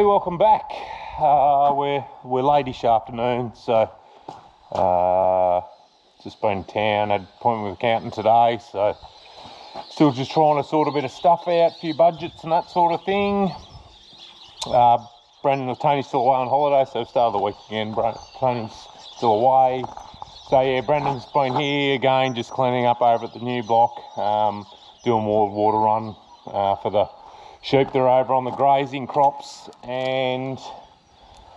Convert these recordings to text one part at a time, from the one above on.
Welcome back. We're late-ish afternoon, so just been in town, had an appointment with accountant today, so still just trying to sort a bit of stuff out, a few budgets and that sort of thing. Brendan and Tony's still away on holiday, so start of the week again. Tony's still away. So yeah, Brendan's been here again, just cleaning up over at the new block, doing more water run for the sheep that are over on the grazing crops. And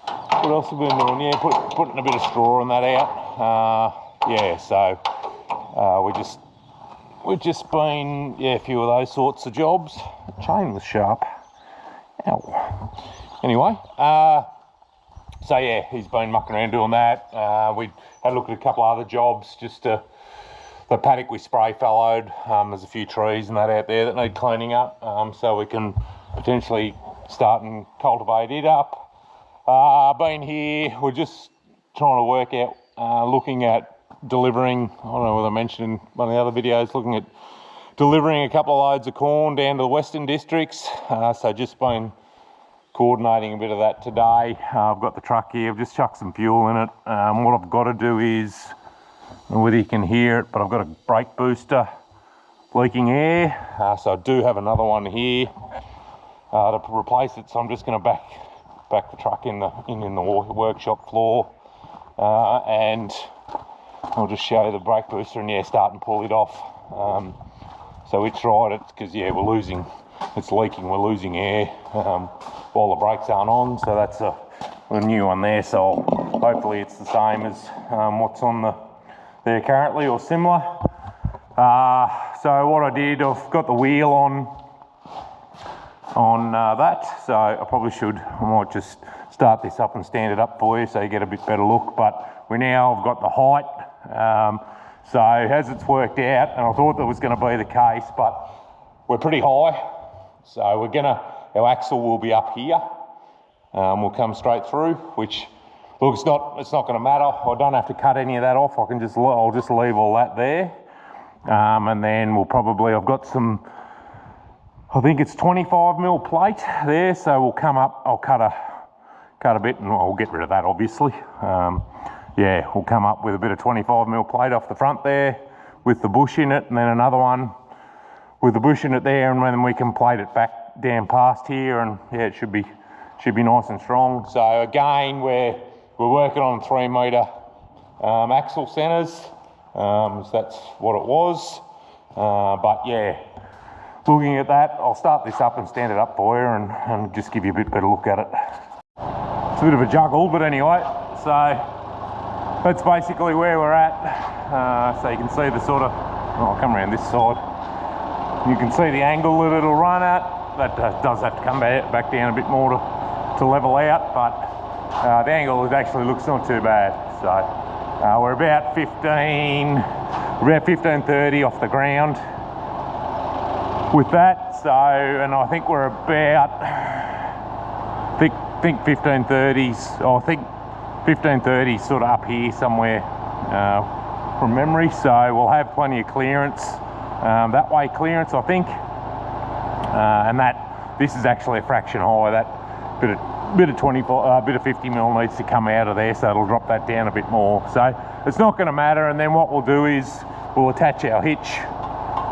what else have we been doing? Yeah, putting a bit of straw on that out. Yeah, so we've just been, yeah, a few of those sorts of jobs. The chain was sharp. Ow. Anyway, so yeah, he's been mucking around doing that. We had a look at a couple of other jobs, just to the paddock we spray fallowed. There's a few trees and that out there that need cleaning up, so we can potentially start and cultivate it up. Been here, we're just trying to work out, looking at delivering, I don't know whether I mentioned in one of the other videos, looking at delivering a couple of loads of corn down to the Western Districts. So just been coordinating a bit of that today. I've got the truck here, I've just chucked some fuel in it. What I've got to do is, I don't know whether you can hear it, but I've got a brake booster leaking air. So I do have another one here to replace it. So I'm just going to back the truck in the workshop floor, and I'll just show you the brake booster and yeah, start and pull it off. So it's right, it's because yeah, it's leaking, we're losing air while the brakes aren't on. So that's a new one there. So hopefully it's the same as what's on there currently or similar. So what I did, I've got the wheel on that, so I might just start this up and stand it up for you so you get a bit better look. But we now have got the height, so as it's worked out, and I thought that was going to be the case, but we're pretty high, so our axle will be up here. We'll come straight through, which, look, it's not going to matter. I don't have to cut any of that off. I'll just leave all that there, and then I've got some, I think it's 25mm plate there, so we'll come up, I'll cut a bit and I'll get rid of that obviously. Yeah, we'll come up with a bit of 25mm plate off the front there with the bush in it, and then another one with the bush in it there, and then we can plate it back down past here, and yeah, it should be nice and strong. So again, we're working on 3-metre axle centres, so that's what it was. But yeah, looking at that, I'll start this up and stand it up for you and just give you a bit better look at it. It's a bit of a juggle, but anyway, so that's basically where we're at. So you can see the sort of, I'll come around this side. You can see the angle that it'll run at. That does have to come back down a bit more to level out, but the angle actually looks not too bad. So we're about 1530 off the ground with that. So, and I think we're about, I think 1530s, I think 1530 sort of up here somewhere from memory. So we'll have plenty of clearance, that way clearance, I think. And this is actually a fraction high. That bit of 50mm needs to come out of there, so it'll drop that down a bit more. So it's not going to matter. And then what we'll do is we'll attach our hitch.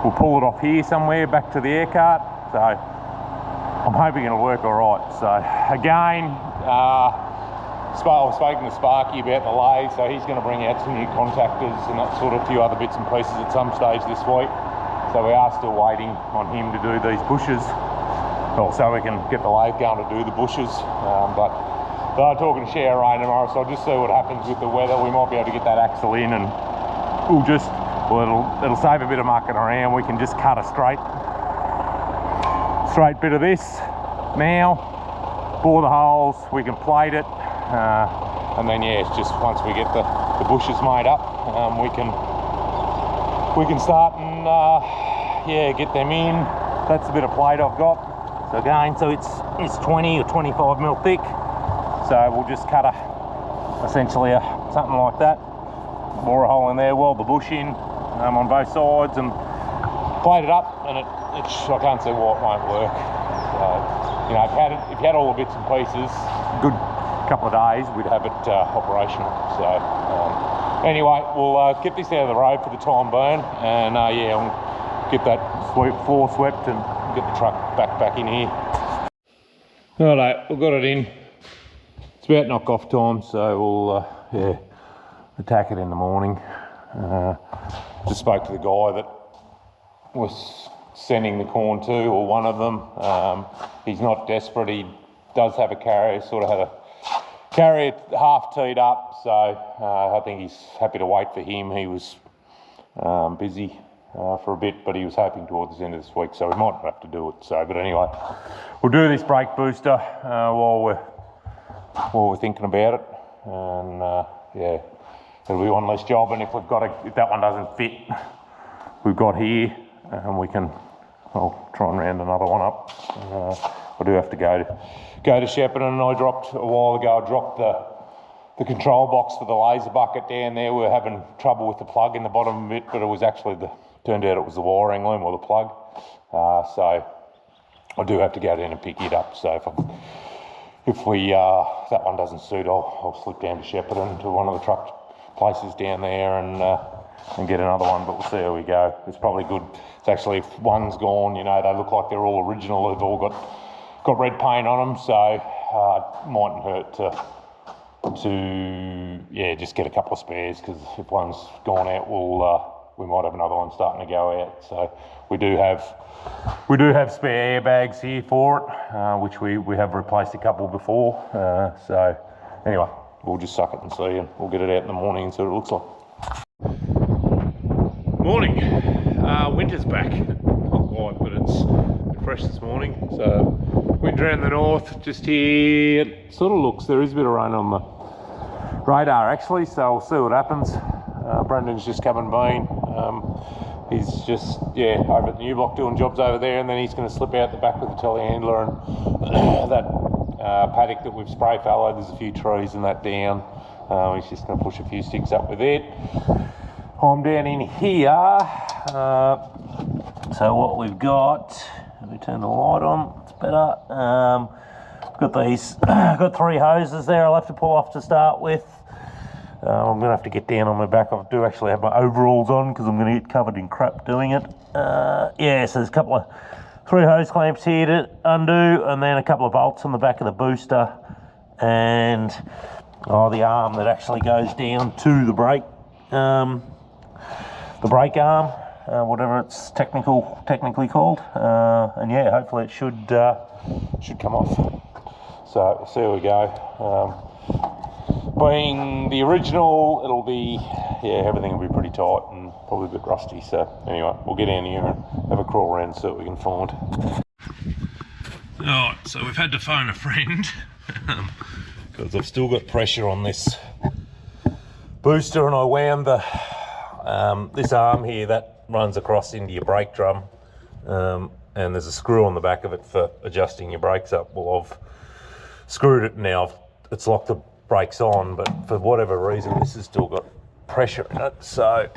We'll pull it off here somewhere back to the air cart. So I'm hoping it'll work all right. So again, I've spoken to Sparky about the lathe, so he's going to bring out some new contactors and that sort of few other bits and pieces at some stage this week. So we are still waiting on him to do these bushes, so we can get the lathe going to do the bushes. But I'm talking to Share Rain tomorrow, so I'll just see what happens with the weather. We might be able to get that axle in, and it'll save a bit of mucking around. We can just cut a straight bit of this now, bore the holes, we can plate it, and then yeah, it's just once we get the bushes made up, we can start and yeah, get them in. That's a bit of plate I've got. So again, it's 20 or 25mm thick. So we'll just cut essentially something like that, bore a hole in there, weld the bush in on both sides, and plate it up. And I can't see why it won't work. So you know, if you had all the bits and pieces, good couple of days, we'd have it operational. So anyway, we'll get this out of the road for the time being, and yeah, I'll get that floor swept and get the truck back in here. Alright, we've got it in. It's about knock off time, so we'll yeah, attack it in the morning. Just spoke to the guy that was sending the corn to, or one of them. He's not desperate. He does have a carrier, sort of had a carrier half teed up, so I think he's happy to wait for him. He was busy for a bit, but he was hoping towards the end of this week, so we might have to do it. So, but anyway, we'll do this brake booster while we're thinking about it, and yeah, it'll be one less job. And if that one doesn't fit, we've got here, and we can. I'll try and round another one up. I do have to go to Shepparton, and I dropped a while ago. I dropped the control box for the laser bucket down there. We were having trouble with the plug in the bottom of it, but it was actually turned out it was the wiring loom or the plug. So I do have to go down and pick it up. So if that one doesn't suit, I'll slip down to Shepparton to one of the truck places down there and get another one, but we'll see how we go. It's probably good. It's actually, if one's gone, you know, they look like they're all original. They've all got red paint on them, so it mightn't hurt to yeah, just get a couple of spares, because if one's gone out, we might have another one starting to go out. So we do have spare airbags here for it, which we have replaced a couple before. So anyway, we'll just suck it and see, and we'll get it out in the morning and see what it looks like. Morning. Winter's back. Not quite, but it's been fresh this morning. So winter around the north, just here. It sort of looks, there is a bit of rain on the radar actually, so we'll see what happens. Brendan's just come and been. He's just, yeah, over at the new block doing jobs over there, and then he's going to slip out the back with the telehandler and that paddock that we've spray fallowed. There's a few trees and that down. He's just going to push a few sticks up with it. I'm down in here. So what we've got, let me turn the light on, it's better. Got 3 hoses there I'll have to pull off to start with. I'm going to have to get down on my back. I do actually have my overalls on because I'm going to get covered in crap doing it. Yeah, so there's 3 hose clamps here to undo, and then a couple of bolts on the back of the booster, and the arm that actually goes down to the brake arm, whatever it's technically called, and yeah, hopefully it should come off. So see how we go. Being the original, it'll be, yeah, everything will be pretty tight and probably a bit rusty. So anyway, we'll get in here and have a crawl around and see what we can find. Alright, so we've had to phone a friend because I've still got pressure on this booster, and I wound this arm here that runs across into your brake drum, and there's a screw on the back of it for adjusting your brakes up. Well, I've screwed it now, it's locked the brakes on, but for whatever reason this has still got pressure in it. So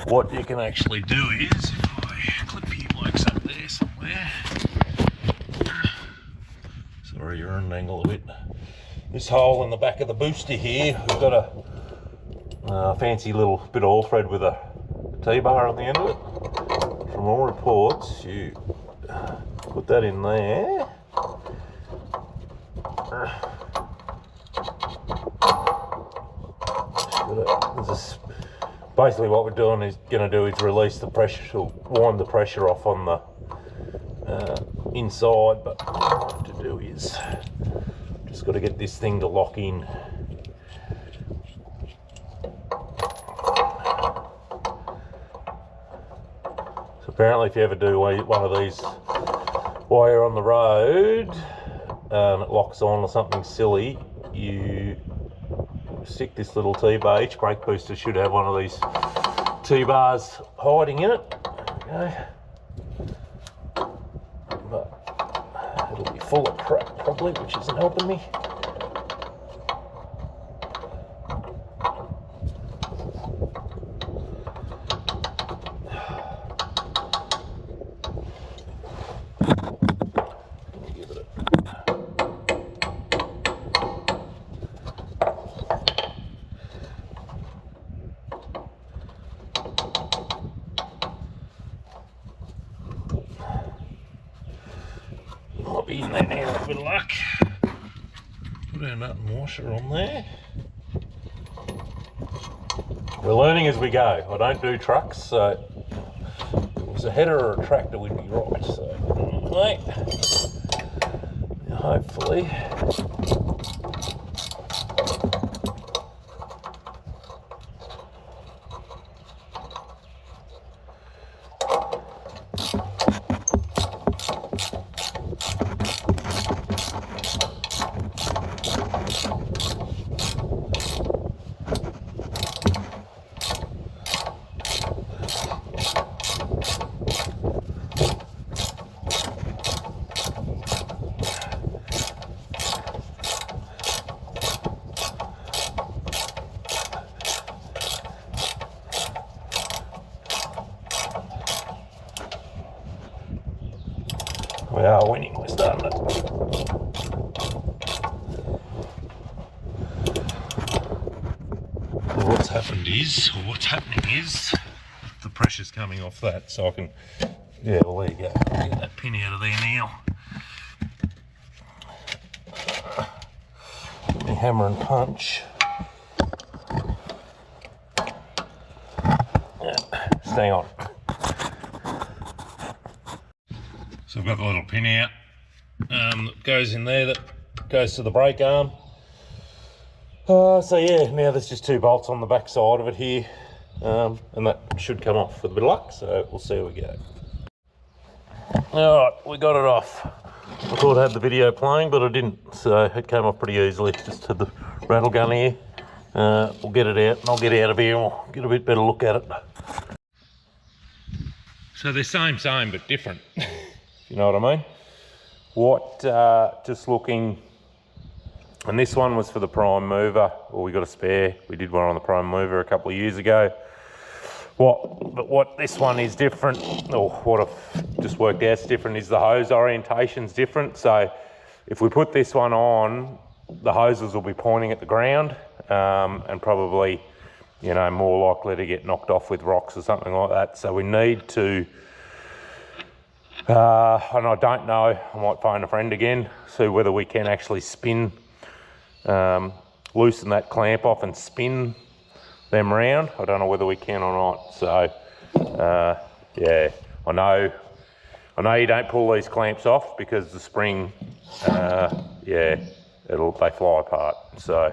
what you can actually do is, if I clip your blokes up there somewhere, sorry you're in an angle a bit, this hole in the back of the booster here, we've got a fancy little bit of oil thread with a T-bar on the end of it. From all reports, you put that in there, basically what we're going to do is release the pressure, to wind the pressure off on the inside, but what I have to do is just got to get this thing to lock in. So apparently if you ever do one of these while you're on the road and it locks on or something silly, you stick this little T-bar. Each brake booster should have one of these T-bars hiding in it. There we go. But it'll be full of crap probably, which isn't helping me. Get Put our nut and washer on there. We're learning as we go. I don't do trucks, so if it was a header or a tractor, we'd be right. So, right. Hopefully. We are winning, we're starting it. What's happening is, the pressure's coming off that, so I can, yeah, well there you go. Get that pin out of there now. Let me hammer and punch. Yeah, stay on. So I've got the little pin out that goes in there, that goes to the brake arm. So yeah, now there's just 2 bolts on the back side of it here, and that should come off with a bit of luck, so we'll see how we go. Alright, we got it off. I thought I had the video playing, but I didn't, so it came off pretty easily. Just had the rattle gun here. We'll get it out, and I'll get out of here and we'll get a bit better look at it. So they're same, but different. You know what I mean? Just looking, and this one was for the prime mover, or we got a spare. We did one on the prime mover a couple of years ago. What this one is different, or what I've just worked out is different, is the hose orientation's different. So if we put this one on, the hoses will be pointing at the ground, and probably, you know, more likely to get knocked off with rocks or something like that. So we need to, and I don't know, I might phone a friend again, see whether we can actually spin, loosen that clamp off and spin them round. I don't know whether we can or not. So yeah, I know you don't pull these clamps off because the spring, yeah, they fly apart. So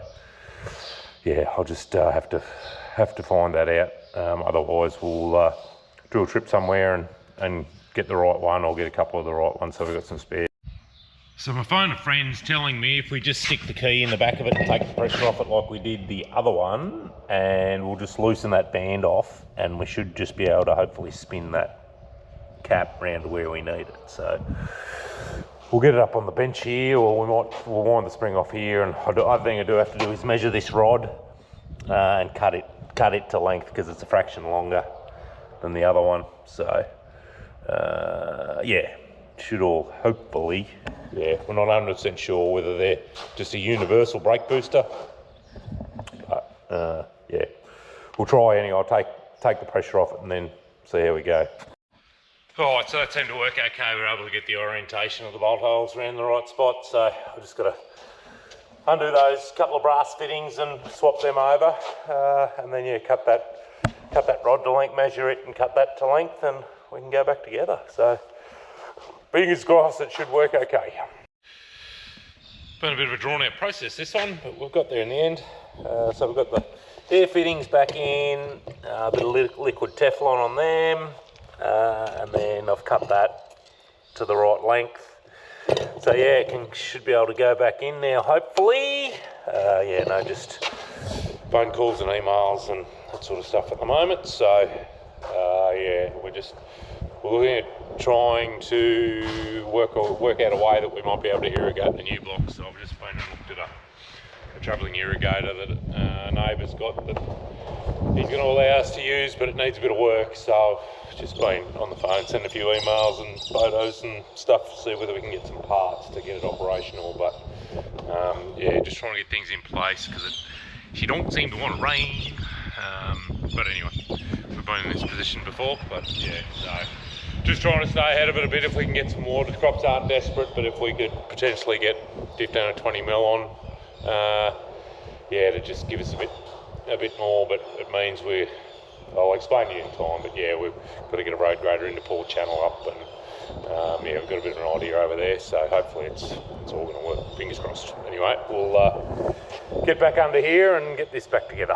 yeah, I'll just have to find that out. Otherwise we'll do a trip somewhere and get the right one, or get a couple of the right ones, so we've got some spare. So my phone a friend's telling me if we just stick the key in the back of it and take the pressure off it like we did the other one, and we'll just loosen that band off, and we should just be able to hopefully spin that cap round to where we need it. So we'll get it up on the bench here, or we'll wind the spring off here, and other thing I do have to do is measure this rod and cut it to length, because it's a fraction longer than the other one. So yeah, should all hopefully, yeah, we're not 100% sure whether they're just a universal brake booster, but yeah, we'll try anyway. I'll take the pressure off it and then see how we go. Alright, so that seemed to work okay. We were able to get the orientation of the bolt holes around the right spot, so I've just got to undo those couple of brass fittings and swap them over, and then yeah, cut that rod to length, measure it and cut that to length, and we can go back together. So fingers crossed it should work okay. Been a bit of a drawn out process this one, but we've got there in the end. So we've got the air fittings back in, a bit of liquid Teflon on them, and then I've cut that to the right length. So yeah, should be able to go back in now, hopefully. Yeah, no, just phone calls and emails and that sort of stuff at the moment. So yeah, we're looking at trying to work out a way that we might be able to irrigate the new block. So I've just been and looked at a travelling irrigator that a neighbour's got that he's going to allow us to use, but it needs a bit of work. So I've just been on the phone, sending a few emails and photos and stuff to see whether we can get some parts to get it operational. But yeah, just trying to get things in place, because she don't seem to want to rain. But anyway, we've been in this position before. But yeah, so just trying to stay ahead of it a bit if we can get some water. The crops aren't desperate, but if we could potentially get 15 or 20 mil on Yeah, to just give us a bit more, but it means I'll explain to you in time, but yeah, we've got to get a road grader in to pull the channel up, and yeah, we've got a bit of an idea over there, so hopefully it's all going to work, fingers crossed. Anyway, we'll get back under here and get this back together.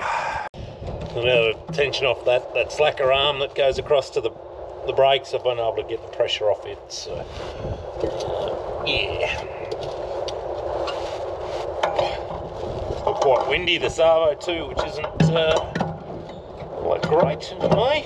So now the tension off that slacker arm that goes across to the brakes, I've been able to get the pressure off it, so yeah. Got quite windy, the Savo too, which isn't quite great anyway.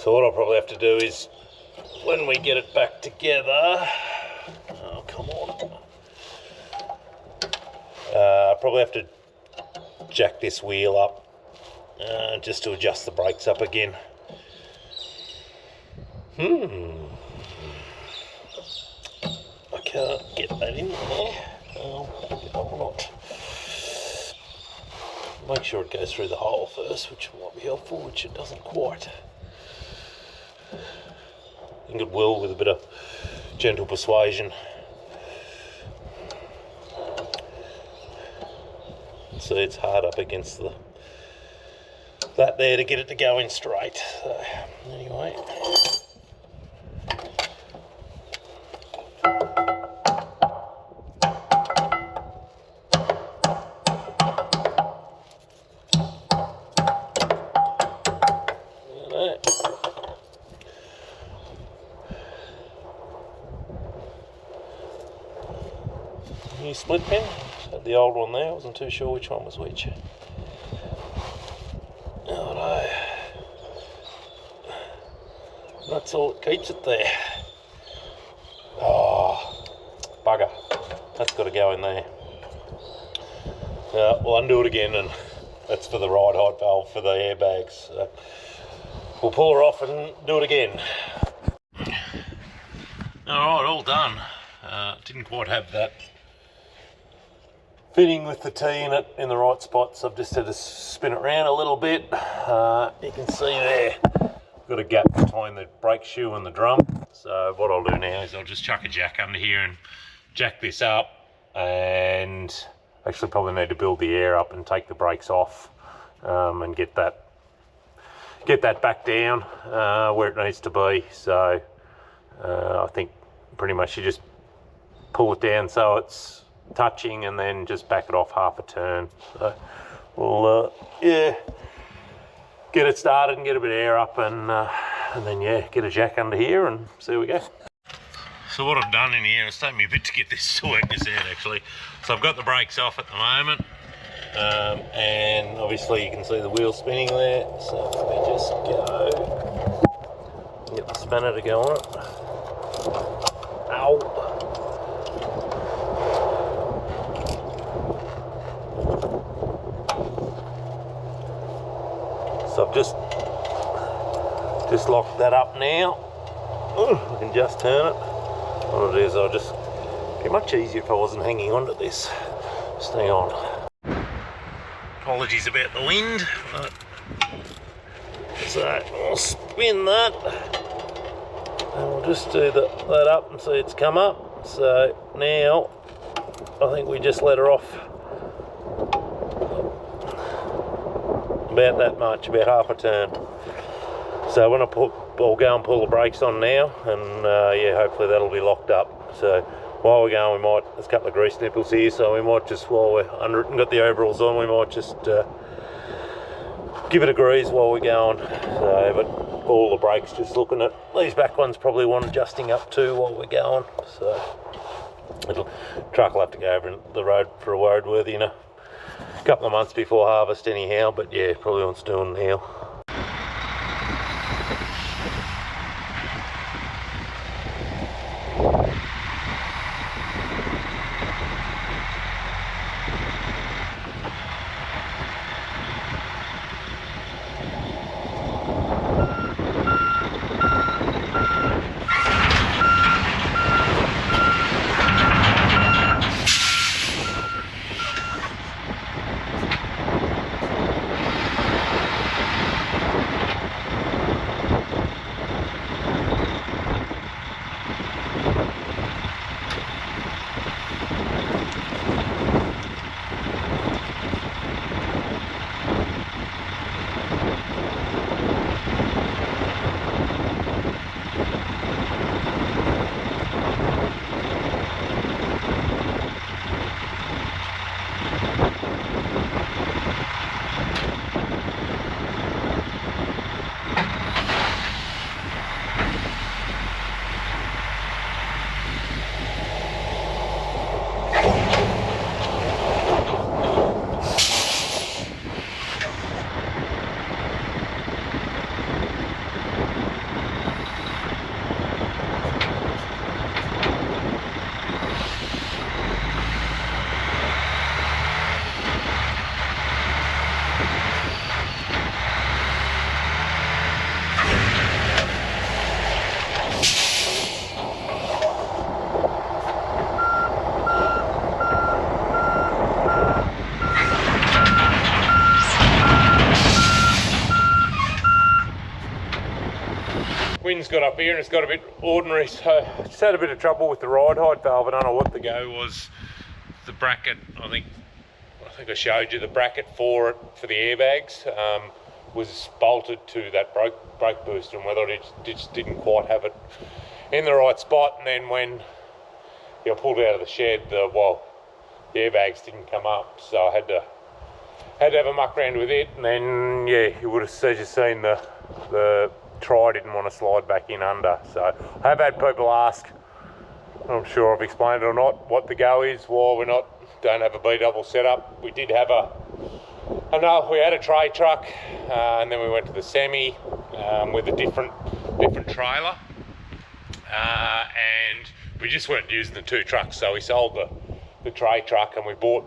So what I'll probably have to do is, when we get it back together, oh come on, I'll probably have to jack this wheel up just to adjust the brakes up again. I can't get that in there. I'll not. Make sure it goes through the hole first, which might be helpful, which it doesn't quite. I think it will with a bit of gentle persuasion. See, it's hard up against that there to get it to go in straight. So anyway. New split pin. Had the old one there, wasn't too sure which one was which. Oh no. That's all that keeps it there. Oh, bugger. That's got to go in there. We'll undo it again, and that's for the ride height valve for the airbags. So we'll pull her off and do it again. Alright, all done. Didn't quite have that fitting with the T in it in the right spots. I've just had to spin it around a little bit. You can see there, got a gap between the brake shoe and the drum. So what I'll do now is I'll just chuck a jack under here and jack this up, and actually probably need to build the air up and take the brakes off and get that back down where it needs to be. So I think pretty much you just pull it down so it's touching, and then just back it off half a turn. So we'll yeah, get it started and get a bit of air up, and then yeah, get a jack under here and see where we go. So what I've done in here, it's taken me a bit to get this to work this out actually. So I've got the brakes off at the moment, and obviously you can see the wheel spinning there. So let me just go get the spanner to go on it. Ow. So I've just locked that up now. I can just turn it. What it is, I'll just be much easier if I wasn't hanging on to this. Stay on. Apologies about the wind, but so I'll spin that and we'll just do that up and see it's come up. So now I think we just let her off about that much, about half a turn. So when I'll go and pull the brakes on now, and yeah, hopefully that'll be locked up. So while we're going, there's a couple of grease nipples here, so we might just, while we're under it and got the overalls on, we might just give it a grease while we're going. So, but all the brakes, just looking at these back ones, probably want adjusting up too while we're going. So truck will have to go over the road for a roadworthy in a couple of months before harvest anyhow, but yeah, probably wants doing now. Wind's got up here and it's got a bit ordinary, so I just had a bit of trouble with the ride height valve. I don't know what the go was. The bracket, I think I showed you the bracket for it, for the airbags, was bolted to that brake booster, and whether it just didn't quite have it in the right spot. And then when I pulled out of the shed, the airbags didn't come up, so I had to have a muck around with it. And then yeah, you would have seen the try didn't want to slide back in under. So I have had people ask, I'm sure I've explained it or not, what the go is, why we don't have a B-double setup. We did have we had a tray truck, and then we went to the semi with a different trailer, and we just weren't using the two trucks, so we sold the tray truck and we bought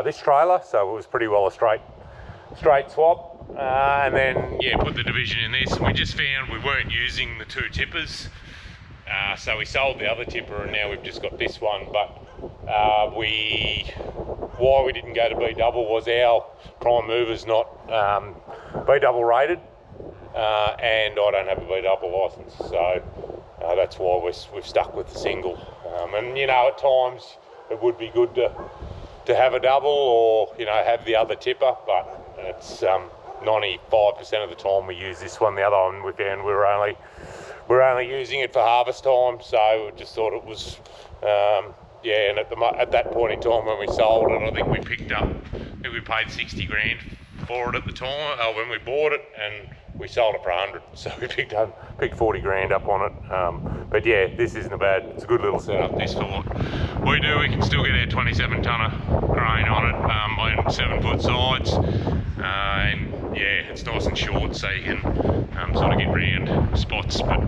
this trailer, so it was pretty well a straight swap. And then yeah, put the division in this, and we just found we weren't using the two tippers, so we sold the other tipper and now we've just got this one. But why we didn't go to B-double was our prime mover's not B-double rated, and I don't have a B-double licence, so that's why we've stuck with the single. And at times it would be good to have a double, or have the other tipper, but it's 95% of the time we use this one. The other one we found we're only using it for harvest time, so we just thought it was yeah. And at that point in time when we sold it, I think we paid 60 grand for it at the time, when we bought it, and we sold it for 100, so we picked 40 grand up on it. But yeah, this isn't it's a good little setup this for what we do. We can still get our 27 tonner grain on it, by 7-foot sides, and yeah, it's nice and short, so you can sort of get round spots, but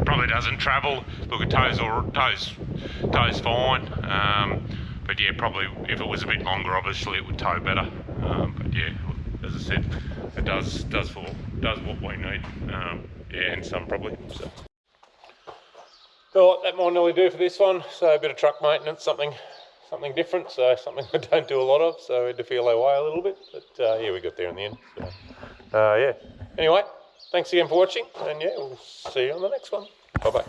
probably doesn't travel. Look, it tows fine, but yeah, probably if it was a bit longer, obviously it would tow better. But yeah, as I said, it does what we need, yeah, and some probably. So Thought that might nearly do for this one. So a bit of truck maintenance, something different. So something I don't do a lot of. So I had to feel our way a little bit. But yeah, we got there in the end. So yeah. Anyway, thanks again for watching, and yeah, we'll see you on the next one. Bye bye.